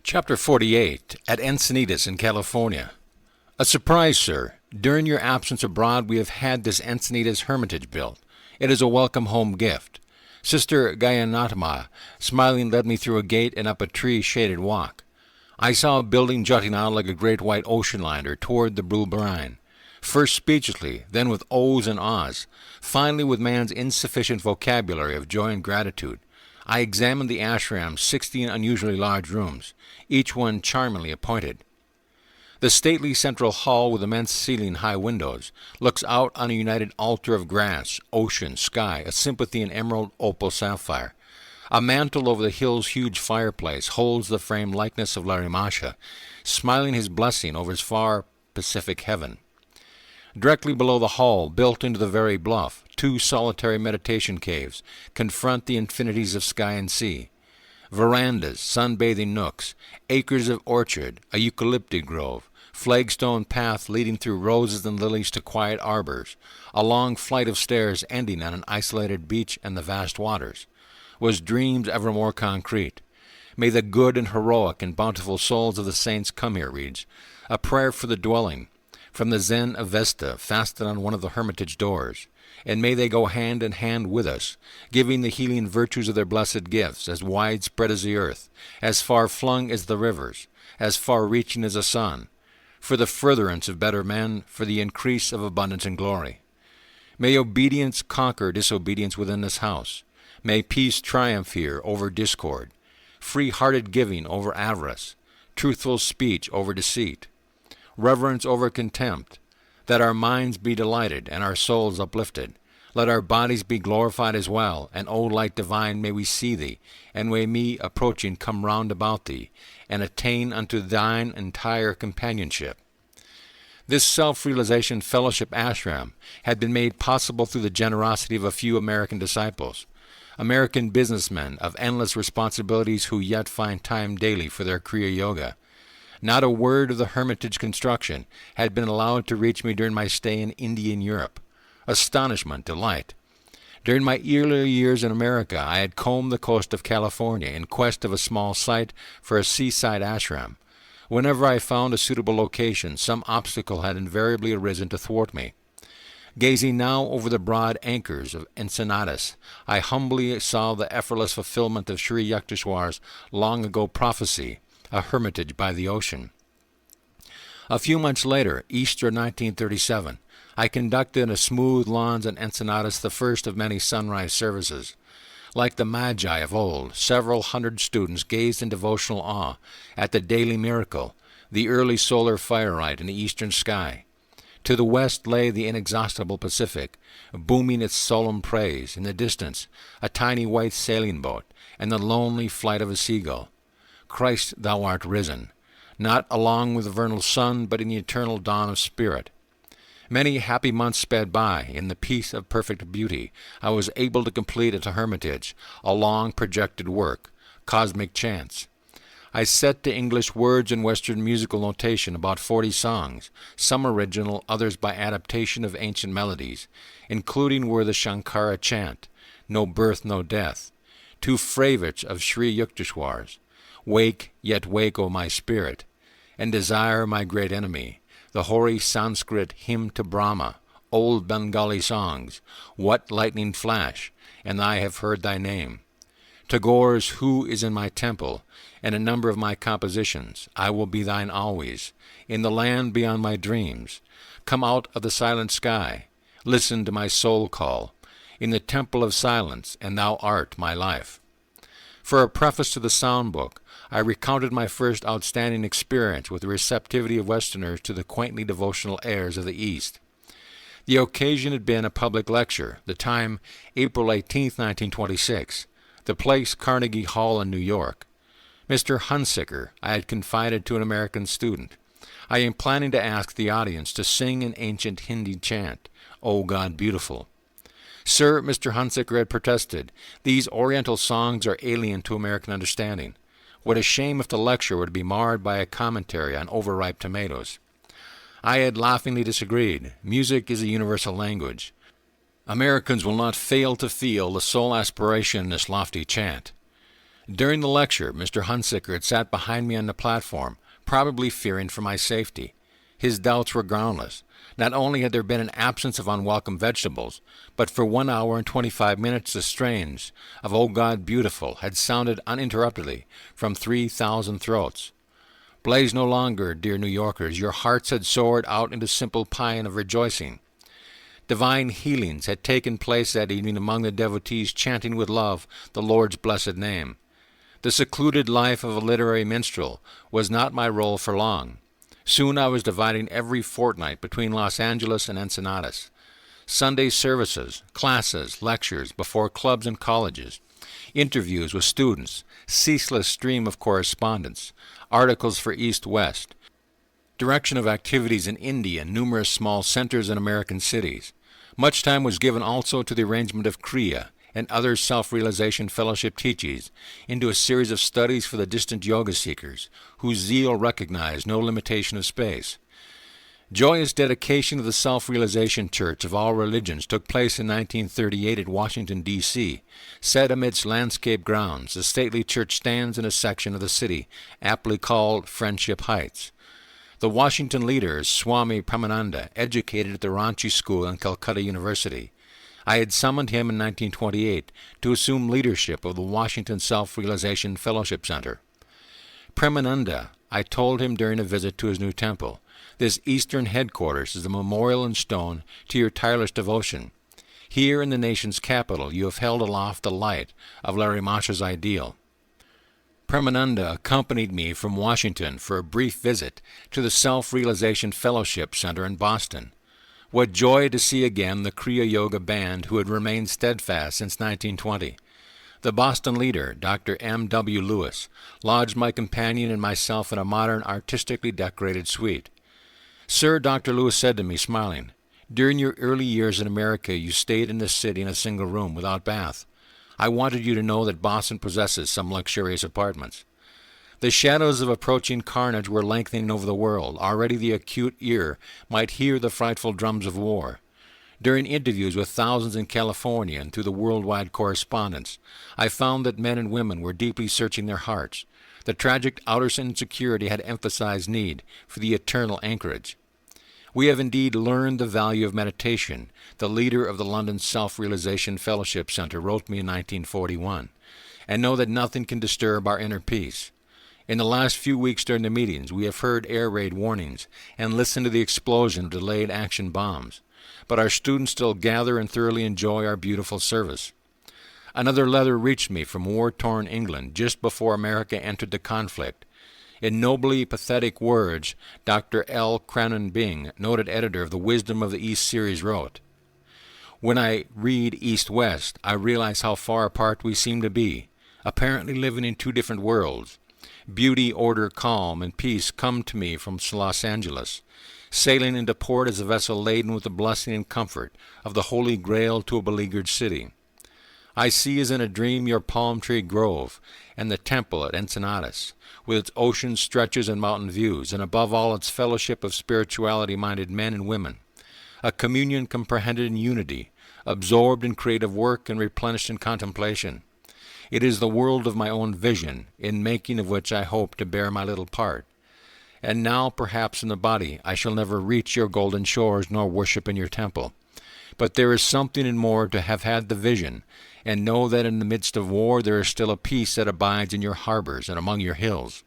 Chapter 48, at Encinitas in California. A surprise, sir. During your absence abroad, we have had this Encinitas Hermitage built. It is a welcome home gift. Sister Gayanatma, smiling, led me through a gate and up a tree-shaded walk. I saw a building jutting out like a great white ocean liner toward the blue brine. First speechlessly, then with ohs and ahs, finally with man's insufficient vocabulary of joy and gratitude. I examined the ashram's 16 unusually large rooms, each one charmingly appointed. The stately central hall with immense ceiling-high windows looks out on a united altar of grass, ocean, sky, a sympathy in emerald, opal, sapphire. A mantle over the hill's huge fireplace holds the framed likeness of Larimasha, smiling his blessing over his far Pacific heaven. Directly below the hall, built into the very bluff, 2 solitary meditation caves confront the infinities of sky and sea. Verandas, sunbathing nooks, acres of orchard, a eucalyptus grove, flagstone path leading through roses and lilies to quiet arbors, a long flight of stairs ending on an isolated beach and the vast waters, was dreams ever more concrete. May the good and heroic and bountiful souls of the saints come here, reads, a prayer for the dwelling, from the Zen Avesta fastened on one of the hermitage doors, and may they go hand in hand with us, giving the healing virtues of their blessed gifts, as widespread as the earth, as far-flung as the rivers, as far-reaching as the sun, for the furtherance of better men, for the increase of abundance and glory. May obedience conquer disobedience within this house. May peace triumph here over discord, free-hearted giving over avarice, truthful speech over deceit, reverence over contempt, that our minds be delighted and our souls uplifted. Let our bodies be glorified as well, and, O light divine, may we see thee, and may me approaching come round about thee, and attain unto thine entire companionship. This self-realization fellowship ashram had been made possible through the generosity of a few American disciples, American businessmen of endless responsibilities who yet find time daily for their Kriya Yoga. Not a word of the Hermitage construction had been allowed to reach me during my stay in India and Europe. Astonishment, delight. During my earlier years in America, I had combed the coast of California in quest of a small site for a seaside ashram. Whenever I found a suitable location, some obstacle had invariably arisen to thwart me. Gazing now over the broad anchors of Encinitas, I humbly saw the effortless fulfillment of Sri Yukteswar's long-ago prophecy, a hermitage by the ocean. A few months later, Easter 1937, I conducted in a smooth lawns in Encinitas the first of many sunrise services. Like the Magi of old, several hundred students gazed in devotional awe at the daily miracle, the early solar firelight in the eastern sky. To the west lay the inexhaustible Pacific, booming its solemn praise. In the distance, a tiny white sailing boat and the lonely flight of a seagull. Christ, thou art risen, not along with the vernal sun, but in the eternal dawn of spirit. Many happy months sped by. In the peace of perfect beauty, I was able to complete at the Hermitage a long projected work, Cosmic Chants. I set to English words and Western musical notation about 40 songs, some original, others by adaptation of ancient melodies, including were the Shankara chant, No Birth, No Death, 2 favorites of Sri Yukteswar's, Wake, yet wake, O my spirit, and Desire, my great enemy, the hoary Sanskrit hymn to Brahma, old Bengali songs, What lightning flash, and I have heard thy name, Tagore's Who is in my temple, and a number of my compositions, I will be thine always, in the land beyond my dreams, come out of the silent sky, listen to my soul call, in the temple of silence, and thou art my life. For a preface to the sound book, I recounted my first outstanding experience with the receptivity of Westerners to the quaintly devotional airs of the East. The occasion had been a public lecture, the time April 18, 1926, the place Carnegie Hall in New York. Mr. Hunsicker I had confided to an American student. I am planning to ask the audience to sing an ancient Hindi chant, O God Beautiful. Sir, Mr. Hunsicker had protested, these Oriental songs are alien to American understanding. What a shame if the lecture were to be marred by a commentary on overripe tomatoes. I had laughingly disagreed. Music is a universal language. Americans will not fail to feel the sole aspiration in this lofty chant. During the lecture, Mr. Hunsicker had sat behind me on the platform, probably fearing for my safety. His doubts were groundless. Not only had there been an absence of unwelcome vegetables, but for 1 hour and 25 minutes the strains of "O God Beautiful" had sounded uninterruptedly from 3,000 throats. Blaze no longer, dear New Yorkers, your hearts had soared out into simple paean of rejoicing. Divine healings had taken place that evening among the devotees chanting with love the Lord's blessed name. The secluded life of a literary minstrel was not my role for long. Soon I was dividing every fortnight between Los Angeles and Encinitas. Sunday services, classes, lectures before clubs and colleges, interviews with students, ceaseless stream of correspondence, articles for East-West, direction of activities in India and numerous small centers in American cities. Much time was given also to the arrangement of Kriya and other self-realization fellowship teachings into a series of studies for the distant yoga seekers, whose zeal recognized no limitation of space. Joyous dedication of the Self-Realization Church of all religions took place in 1938 at Washington, D.C. Set amidst landscape grounds, the stately church stands in a section of the city aptly called Friendship Heights. The Washington leader is Swami Paramahansa, educated at the Ranchi School and Calcutta University. I had summoned him in 1928 to assume leadership of the Washington Self-Realization Fellowship Center. Paramahansa, I told him during a visit to his new temple, this eastern headquarters is a memorial in stone to your tireless devotion. Here in the nation's capital you have held aloft the light of Larry Mash's ideal. Paramahansa accompanied me from Washington for a brief visit to the Self-Realization Fellowship Center in Boston. What joy to see again the Kriya Yoga band who had remained steadfast since 1920. The Boston leader, Dr. M. W. Lewis, lodged my companion and myself in a modern, artistically decorated suite. Sir, Dr. Lewis said to me, smiling, during your early years in America you stayed in this city in a single room without bath. I wanted you to know that Boston possesses some luxurious apartments. The shadows of approaching carnage were lengthening over the world. Already the acute ear might hear the frightful drums of war. During interviews with thousands in California and through the worldwide correspondence, I found that men and women were deeply searching their hearts. The tragic outer insecurity had emphasized need for the eternal anchorage. We have indeed learned the value of meditation, the leader of the London Self-Realization Fellowship Center wrote me in 1941, and know that nothing can disturb our inner peace. In the last few weeks during the meetings, we have heard air raid warnings and listened to the explosion of delayed action bombs. But our students still gather and thoroughly enjoy our beautiful service. Another letter reached me from war-torn England just before America entered the conflict. In nobly pathetic words, Dr. L. Crannon Bing, noted editor of the Wisdom of the East series, wrote, "When I read East-West, I realize how far apart we seem to be, apparently living in two different worlds. Beauty, order, calm, and peace come to me from Los Angeles. Sailing into port as a vessel laden with the blessing and comfort of the Holy Grail to a beleaguered city. I see as in a dream your palm tree grove and the temple at Encinitas, with its ocean stretches and mountain views, and above all its fellowship of spirituality-minded men and women, a communion comprehended in unity, absorbed in creative work and replenished in contemplation. It is the world of my own vision, in making of which I hope to bear my little part. And now, perhaps in the body, I shall never reach your golden shores nor worship in your temple. But there is something in more to have had the vision, and know that in the midst of war there is still a peace that abides in your harbors and among your hills.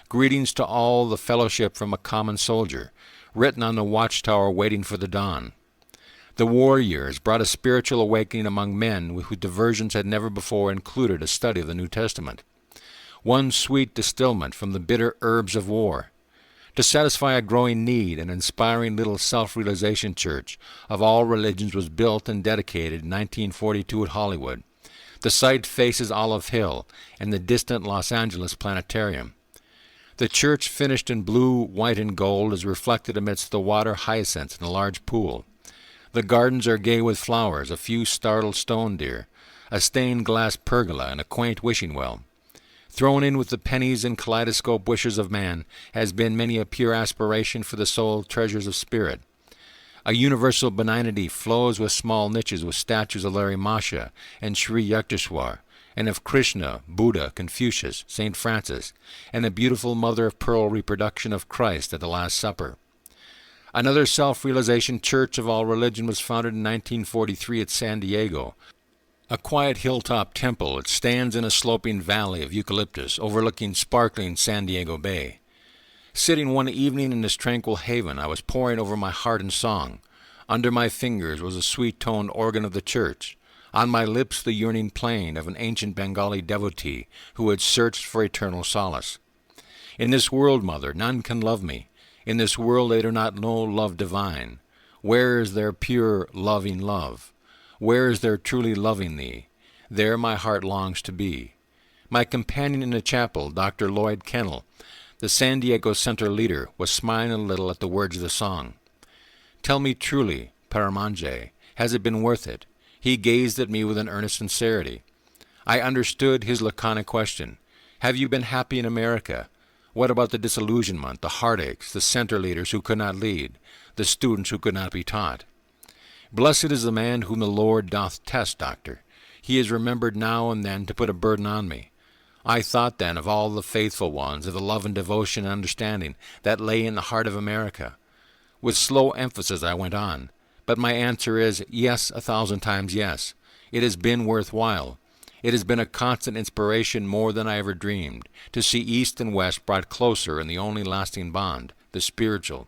Greetings to all the fellowship from a common soldier, written on the watchtower waiting for the dawn. The war years brought a spiritual awakening among men whose diversions had never before included a study of the New Testament. One sweet distilment from the bitter herbs of war. To satisfy a growing need, an inspiring little self-realization church of all religions was built and dedicated in 1942 at Hollywood. The site faces Olive Hill and the distant Los Angeles Planetarium. The church, finished in blue, white, and gold, is reflected amidst the water hyacinths in a large pool. The gardens are gay with flowers, a few startled stone deer, a stained glass pergola, and a quaint wishing well. Thrown in with the pennies and kaleidoscope wishes of man has been many a pure aspiration for the soul treasures of spirit. A universal benignity flows with small niches with statues of Larry Masha and Sri Yukteswar, and of Krishna, Buddha, Confucius, St. Francis, and a beautiful mother-of-pearl reproduction of Christ at the Last Supper. Another self-realization church of all religion was founded in 1943 at San Diego, a quiet hilltop temple. It stands in a sloping valley of eucalyptus overlooking sparkling San Diego Bay. Sitting one evening in this tranquil haven, I was poring over my heart in song. Under my fingers was a sweet-toned organ of the church. On my lips the yearning plaint of an ancient Bengali devotee who had searched for eternal solace. In this world, mother, none can love me. In this world they do not know love divine. Where is their pure, loving love? Where is their truly loving thee? There my heart longs to be. My companion in the chapel, Dr. Lloyd Kennel, the San Diego Center leader, was smiling a little at the words of the song. Tell me truly, Paramahansa, has it been worth it? He gazed at me with an earnest sincerity. I understood his laconic question. Have you been happy in America? What about the disillusionment, the heartaches, the center leaders who could not lead, the students who could not be taught? Blessed is the man whom the Lord doth test, doctor. He is remembered now and then to put a burden on me. I thought then of all the faithful ones, of the love and devotion and understanding that lay in the heart of America. With slow emphasis I went on, but my answer is yes, 1,000 times yes. It has been worthwhile. It has been a constant inspiration more than I ever dreamed, to see East and West brought closer in the only lasting bond, the spiritual.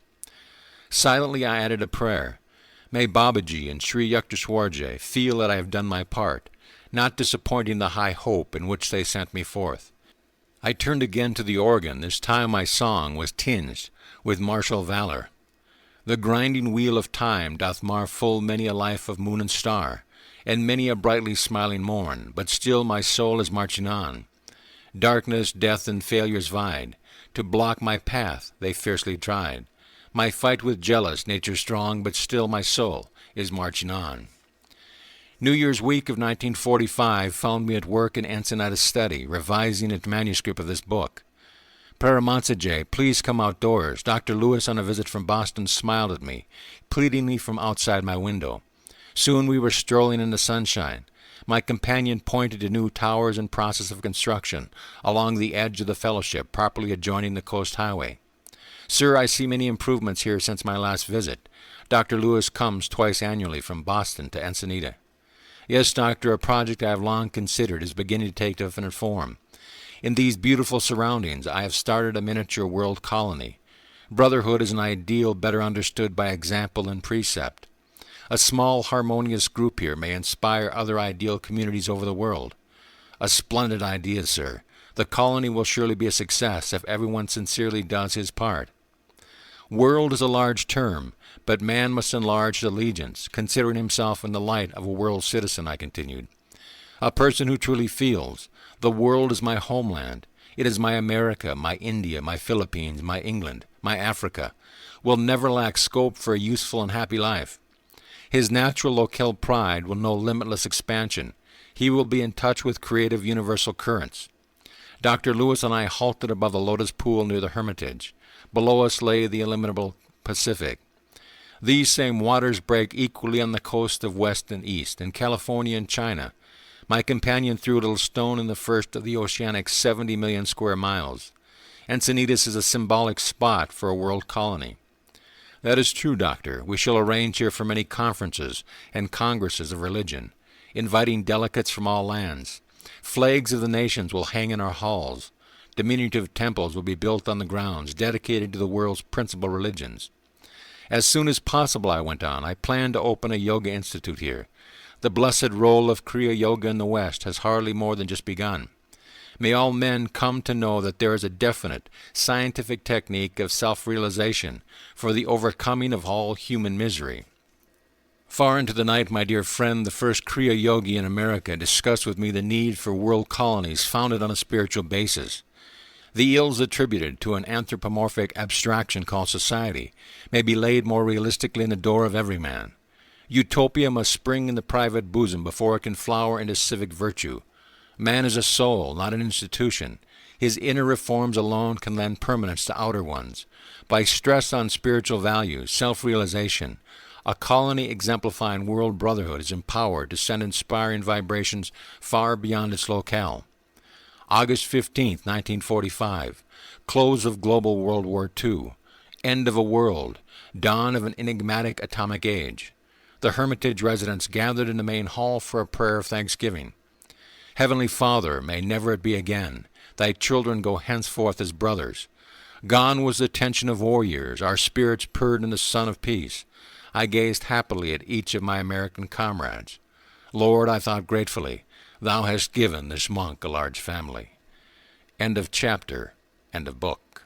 Silently I added a prayer. May Babaji and Sri Yukteswarji feel that I have done my part, not disappointing the high hope in which they sent me forth. I turned again to the organ. This time my song was tinged with martial valor. The grinding wheel of time doth mar full many a life of moon and star, and many a brightly smiling morn, but still my soul is marching on. Darkness, death, and failures vied. To block my path they fiercely tried. My fight with jealous nature strong, but still my soul is marching on. New Year's week of 1945 found me at work in Encinitas study, revising a manuscript of this book. Paramahansa, please come outdoors. Dr. Lewis, on a visit from Boston, smiled at me, pleading me from outside my window. Soon we were strolling in the sunshine. My companion pointed to new towers in process of construction along the edge of the fellowship, properly adjoining the coast highway. Sir, I see many improvements here since my last visit. Dr. Lewis comes twice annually from Boston to Encinitas. Yes, doctor, a project I have long considered is beginning to take definite form. In these beautiful surroundings, I have started a miniature world colony. Brotherhood is an ideal better understood by example and precept. A small, harmonious group here may inspire other ideal communities over the world. A splendid idea, sir. The colony will surely be a success if everyone sincerely does his part. World is a large term, but man must enlarge his allegiance, considering himself in the light of a world citizen, I continued. A person who truly feels, the world is my homeland, it is my America, my India, my Philippines, my England, my Africa, will never lack scope for a useful and happy life. His natural locale pride will know limitless expansion. He will be in touch with creative universal currents. Dr. Lewis and I halted above the lotus pool near the Hermitage. Below us lay the illimitable Pacific. These same waters break equally on the coast of West and East, in California and China. My companion threw a little stone in the first of the oceanic 70 million square miles. Encinitas is a symbolic spot for a world colony. That is true, doctor. We shall arrange here for many conferences and congresses of religion, inviting delegates from all lands. Flags of the nations will hang in our halls. Diminutive temples will be built on the grounds, dedicated to the world's principal religions. As soon as possible, I went on, I plan to open a yoga institute here. The blessed role of Kriya Yoga in the West has hardly more than just begun. May all men come to know that there is a definite, scientific technique of self-realization for the overcoming of all human misery. Far into the night, my dear friend, the first Kriya Yogi in America discussed with me the need for world colonies founded on a spiritual basis. The ills attributed to an anthropomorphic abstraction called society may be laid more realistically in the door of every man. Utopia must spring in the private bosom before it can flower into civic virtue. Man is a soul, not an institution. His inner reforms alone can lend permanence to outer ones. By stress on spiritual values, self-realization, A colony exemplifying world brotherhood is empowered to send inspiring vibrations far beyond its locale. August 15, 1945. Close of global World War II. End of a world. Dawn of an enigmatic atomic age. The Hermitage residents gathered in the main hall for a prayer of thanksgiving. Heavenly Father, may never it be again. Thy children go henceforth as brothers. Gone was the tension of war years. Our spirits purred in the sun of peace. I gazed happily at each of my American comrades. Lord, I thought gratefully, Thou hast given this monk a large family. End of chapter. End of book.